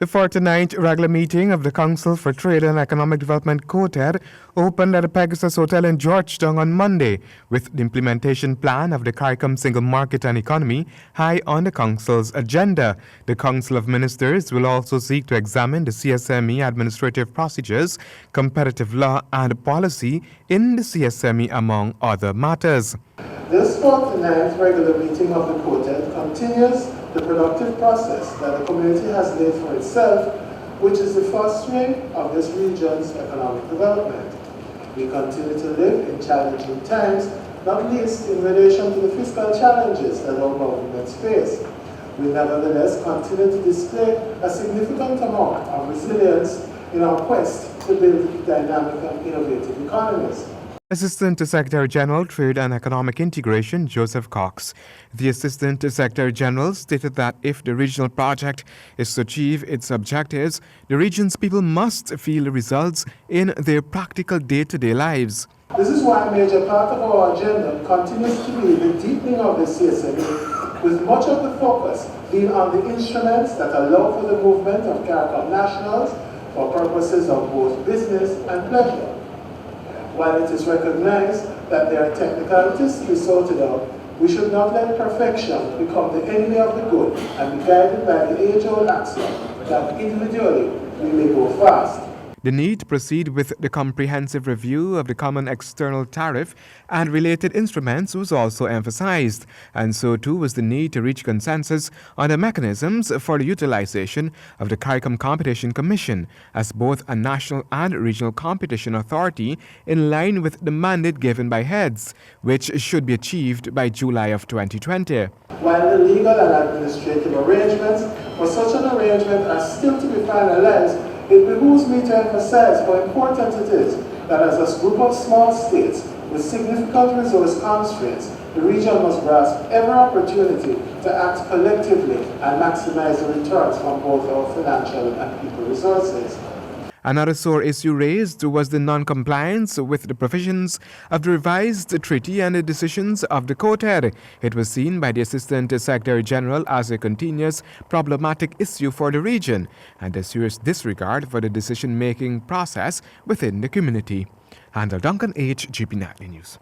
The 49th regular meeting of the Council for Trade and Economic Development Coted opened at the Pegasus Hotel in Georgetown on Monday, with the implementation plan of the CARICOM Single Market and Economy high on the Council's agenda. The Council of Ministers will also seek to examine the CSME administrative procedures, competitive law and policy in the CSME, among other matters. This 49th regular meeting of the Coted continues the productive process that the community has laid for itself, which is the fostering of this region's economic development. We continue to live in challenging times, not least in relation to the fiscal challenges that our governments face. We nevertheless continue to display a significant amount of resilience in our quest to build dynamic and innovative economies. Assistant Secretary General, Trade and Economic Integration, Joseph Cox. The Assistant Secretary General stated that if the regional project is to achieve its objectives, the region's people must feel the results in their practical day-to-day lives. This is why a major part of our agenda continues to be the deepening of the CSME, with much of the focus being on the instruments that allow for the movement of CARICOM nationals for purposes of both business and pleasure. While it is recognized that there are technicalities to be sorted out, we should not let perfection become the enemy of the good and be guided by the age-old axiom that individually we may go fast. The need to proceed with the comprehensive review of the common external tariff and related instruments was also emphasized, and so too was the need to reach consensus on the mechanisms for the utilization of the CARICOM Competition Commission as both a national and regional competition authority in line with the mandate given by heads, which should be achieved by July of 2020. While the legal and administrative arrangements for such an arrangement are still to be finalized, it behooves me to emphasize how important it is that as a group of small states with significant resource constraints, the region must grasp every opportunity to act collectively and maximize the returns from both our financial and people resources. Another sore issue raised was the non-compliance with the provisions of the revised treaty and the decisions of the Coted. It was seen by the Assistant Secretary General as a continuous problematic issue for the region and a serious disregard for the decision-making process within the community. Handel Duncan, GP Nightly News.